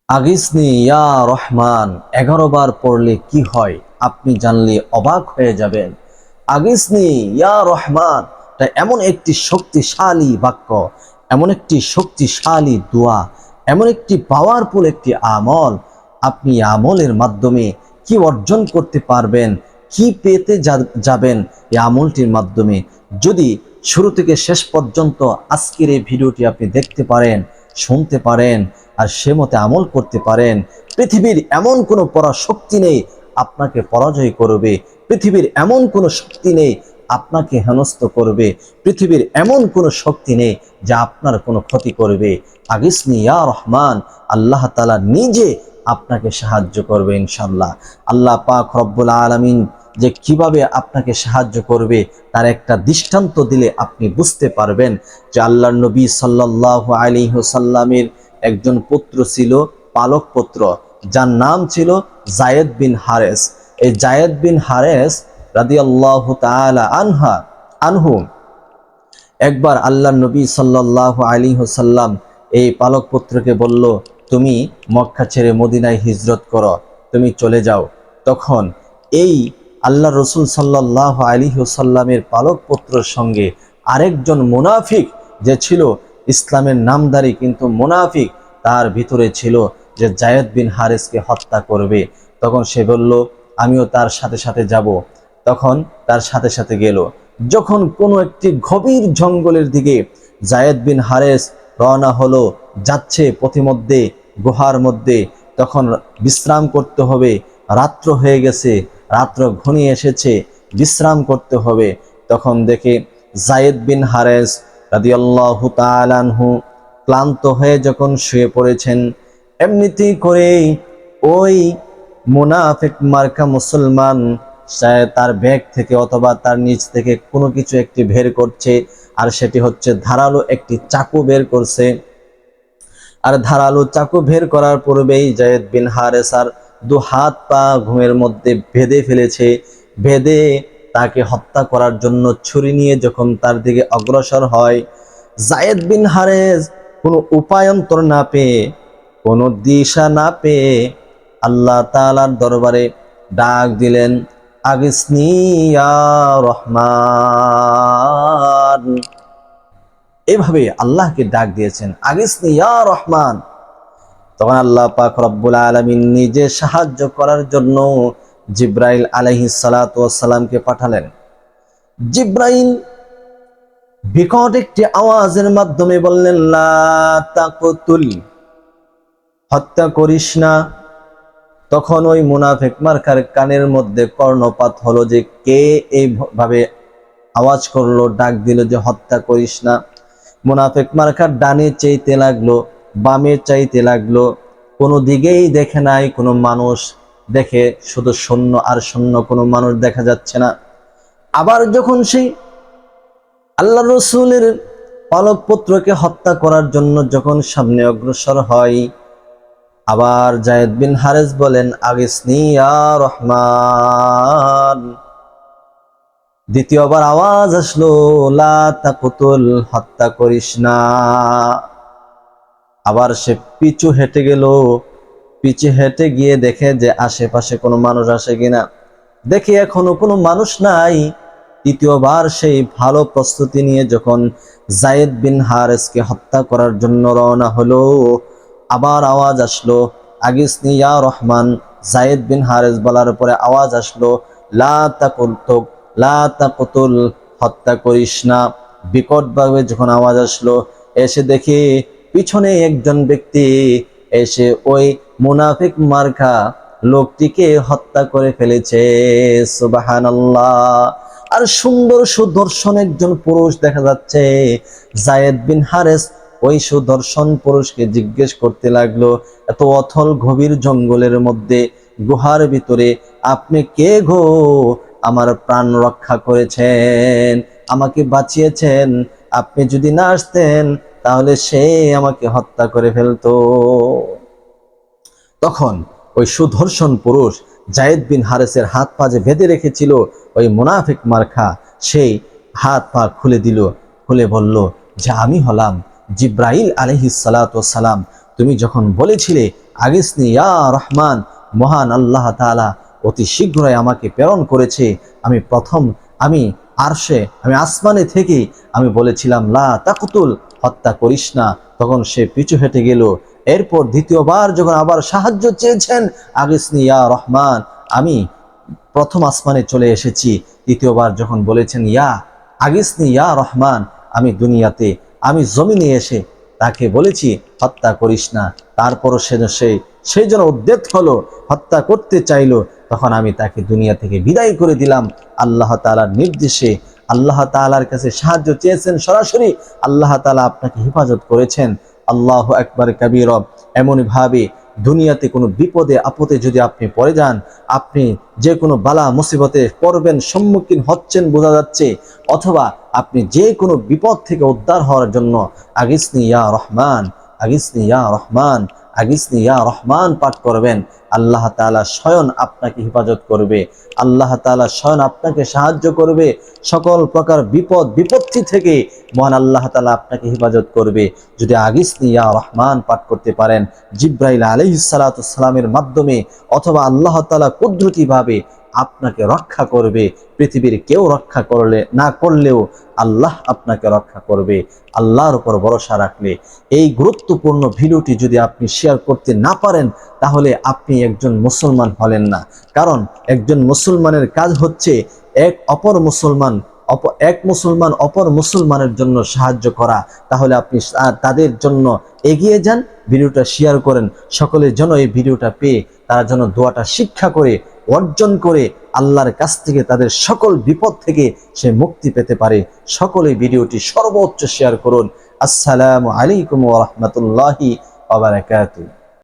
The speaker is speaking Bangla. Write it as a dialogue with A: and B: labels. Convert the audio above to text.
A: আগিসনি ইয়া রহমান 11 বার পড়লে কি হয় আপনি জানলে অবাক হয়ে যাবেন। আগিসনি ইয়া রহমান এটা এমন একটি শক্তিশালী বাক্য, এমন একটি শক্তিশালী দোয়া, এমন একটি পাওয়ারফুল একটি আমল। আপনি আমলের মাধ্যমে কি অর্জন করতে পারবেন, কি পেতে যাবেন এই আমলটির মাধ্যমে, যদি শুরু থেকে শেষ পর্যন্ত আজকের এই ভিডিওটি আপনি দেখতে পারেন, শুনতে পারেন আর সে মতে আমল করতে পারেন, পৃথিবীর এমন কোনো পরাশক্তি নেই আপনাকে পরাজয় করবে, পৃথিবীর এমন কোনো শক্তি নেই আপনাকে হেনস্থ করবে, পৃথিবীর এমন কোনো শক্তি নেই যা আপনার কোনো ক্ষতি করবে। আগিসনি ইয়া রহমান, আল্লাহ তাআলা নিজে আপনাকে সাহায্য করবে ইনশাআল্লাহ। আল্লাহ পাক রব্বুল আলামিন যে কিভাবে আপনাকে সাহায্য করবে তার একটা দৃষ্টান্ত দিলে আপনি বুঝতে পারবেন যে আল্লাহর নবী সাল্লাল্লাহু আলাইহি ওয়াসাল্লামের একজন পুত্র ছিল, পালক পুত্র, যার নাম ছিল যায়েদ বিন হারেস। এই যায়েদ বিন হারেস রাদিয়াল্লাহু তাআলা আনহু একবার আল্লাহর নবী সাল্লাল্লাহু আলাইহি ওয়াসাল্লাম এই পালক পুত্রকে বলল, তুমি মক্কা ছেড়ে মদিনায় হিজরত করো, তুমি চলে যাও। তখন এই আল্লাহ রসুল সাল্লাল্লাহু আলাইহি ওয়াসাল্লামের পালক পুত্রের সঙ্গে আরেকজন মুনাফিক যে ছিল, ইসলামের নামধারী কিন্তু মুনাফিক, তার ভিতরে ছিল যে যায়েদ বিন হারেসকে হত্যা করবে। তখন সে বলল, আমিও তার সাথে সাথে যাব। তখন তার সাথে সাথে গেল। যখন কোনো একটি গভীর জঙ্গলের দিকে যায়েদ বিন হারেস রওনা হলো, যাচ্ছে পথিমধ্যে গুহার মধ্যে, তখন বিশ্রাম করতে হবে, রাত্র হয়ে গেছে, রাত্র ঘনিয়ে এসেছে, বিশ্রাম করতে হবে। তখন দেখে যায়েদ বিন হারেস রাদিয়াল্লাহু তাআলা আনহু ক্লান্ত হয়ে যখন শুয়ে পড়েছেন, এমনিতেই করে ওই মুনাফিক মার্কা মুসলমান তার ব্যাগ থেকে অথবা তার নিচ থেকে কোনো কিছু একটি বের করছে, আর সেটি হচ্ছে ধারালো একটি চাকু বের করছে। আর ধারালো চাকু বের করার পূর্বেই যায়েদ বিন হারেসার দু হাত পা ঘুমের মধ্যে বেঁধে ফেলেছে। বেঁধে তাকে হত্যা করার জন্য ছুরি নিয়ে যখন তার দিকে অগ্রসর হয়, যায়েদ বিন হারেস কোনো উপায়ন্তর না পেয়ে, কোনো দিশা না পেয়ে আল্লাহ তাআলার দরবারে ডাক দিলেন, আগিসনি ইয়া রহমান। এভাবে আল্লাহকে ডাক দিয়েছেন, আগিসনি ইয়া রহমান। তখন আল্লাহ পাক রব্বুল আলামিন নিজে সাহায্য করার জন্য জিব্রাইল আলাইহিস সালাতু ওয়াস সালামকে পাঠালেন। জিব্রাইল বিকট একটি আওয়াজের মাধ্যমে বললেন, লা তাকতুল, হত্যা করিস না। তখন ওই মুনাফিক মার্কার কানের মধ্যে কর্ণপাত হলো যে কে এইভাবে আওয়াজ করলো, ডাক দিল যে হত্যা করিস না। মুনাফিক মার্কার ডানে চাইতে লাগলো, বামে চাইতে লাগলো, কোনো দিকেই দেখে নাই কোনো মানুষ, দেখে শুধু শূন্য আর শূন্য, কোনো মানুষ দেখা যাচ্ছে না। আবার যখন সেই আল্লাহ রসুলের পালক পুত্রকে হত্যা করার জন্য যখন সামনে অগ্রসর হয়, আবার যায়েদ বিন হারেস বলেন, আগিসনি ইয়া রহমান। দ্বিতীয়বার আওয়াজ আসলো, লা তাকতুল, হত্যা করিস না। আবার সে পিছু হেঁটে গেল, পিছু হেঁটে গিয়ে দেখে যে আশেপাশে কোনো মানুষ আসে কিনা, দেখে এখনো কোনো মানুষ নাই। তৃতীয়বার সেই ভালো প্রস্তুতি নিয়ে যখন যায়েদ বিন হারেসকে হত্যা করার জন্য রওনা হলো, আবার আওয়াজ আসলো, আগিসনি ইয়া রহমান। যায়েদ বিন হারেস বলার পরে আওয়াজ আসলো, লা তাকুতুল, লা তাকুতুল, হত্যা করিস না। বিকটভাবে যখন আওয়াজ আসলো, এসে দেখি পিছনে একজন ব্যক্তি এসে ওই মুনাফিক মার্কা লোকটিকে হত্যা করে ফেলেছে। সুবহানাল্লাহ। আর সুন্দর সুদর্শন একজন পুরুষ দেখা যাচ্ছে। যায়েদ বিন হারেস ওই সুদর্শন পুরুষকে জিজ্ঞেস করতে লাগলো, এত অথল গভীর জঙ্গলের মধ্যে গুহার ভিতরে আপনি কে গো? আমার প্রাণ রক্ষা করেছেন, আমাকে বাঁচিয়েছেন, আপনি যদি না আসতেন তাহলে সে আমাকে হত্যা করে ফেলতো। তখন ওই সুদর্শন পুরুষ যায়েদ বিন হারেসের হাত পা যে বেঁধে রেখেছিল ওই মুনাফিক মার্কা, সেই হাত পা খুলে দিল, খুলে বলল যে আমি হলাম জিব্রাইল আলাইহিস সালাতু ওয়াস সালাম, তুমি যখন বলেছিলে আগিসনি ইয়া রহমান, মহান আল্লাহ তাআলা অতি শীঘ্রই আমাকে প্রেরণ করেছে। আমি আসমানে থেকে আমি বলেছিলাম লা তাকতুল, হত্যা করিস না, তখন সে পিছু হেঁটে গেল। এরপর দ্বিতীয়বার যখন আবার সাহায্য চেয়েছেন আগিসনি ইয়া রহমান, আমি প্রথম আসমানে চলে এসেছি। দ্বিতীয়বার যখন বলেছেন আগিসনি ইয়া রহমান, আমি জমিনে এসে তাকে বলেছি হত্যা করিস না, তারপরও সেই জন্য উদ্যত হলো, হত্যা করতে চাইলো, তখন আমি তাকে দুনিয়া থেকে বিদায় করে দিলাম আল্লাহ তাআলার নির্দেশে। আল্লাহ তাআলার কাছে সাহায্য চেয়েছেন সরাসরি, আল্লাহ তাআলা আপনাকে হেফাজত করেছেন। আল্লাহু আকবার কাবীর। এমনভাবে দুনিয়াতে কোনো বিপদে আপদে যদি আপনি পড়ে যান, আপনি যে কোনো বালা মুসিবতে পড়বেন, সম্মুখীন হচ্ছেন বোঝা যাচ্ছে, অথবা আপনি যে কোনো বিপদ থেকে উদ্ধার হওয়ার জন্য আগিসনি ইয়া রহমান, আগিসনি ইয়া রহমান, আগিসনি ইয়া রহমান পাঠ করবেন। আল্লাহ তাআলা স্বয়ং আপনাকে হেফাজত করবে, আল্লাহ তাআলা স্বয়ং আপনাকে সাহায্য করবে। সকল প্রকার বিপত্তি থেকে মহান আল্লাহ তাআলা আপনাকে হেফাজত করবে যদি আগিসনি ইয়া রহমান পাঠ করতে পারেন। জিব্রাইল আলাইহিস সালাতু সালামের মাধ্যমে অথবা আল্লাহ তাআলা কুদরতিভাবে আপনাকে রক্ষা করবে। পৃথিবীর কেউ রক্ষা না করলেও আল্লাহ আপনাকে রক্ষা করবে আল্লাহর উপর ভরসা রাখলে। এই গুরুত্বপূর্ণ ভিডিওটি যদি আপনি শেয়ার করতে না পারেন, তাহলে আপনি একজন মুসলমান হলেন না। কারণ একজন মুসলমানের কাজ হচ্ছে এক মুসলমান অপর মুসলমানের জন্য সাহায্য করা। তাহলে আপনি তাদের জন্য এগিয়ে যান, ভিডিওটা শেয়ার করেন, সকলের জন্য এই ভিডিওটা পেয়ে তারা যেন দোয়াটা শিক্ষা করে অর্জন করে আল্লাহর কাছ থেকে তাদের সকল বিপদ থেকে সে মুক্তি পেতে পারে। সকলে ভিডিওটি সর্বোচ্চ শেয়ার করুন। আসসালামু আলাইকুম ওয়া রাহমাতুল্লাহি ওয়া বারাকাতুহু।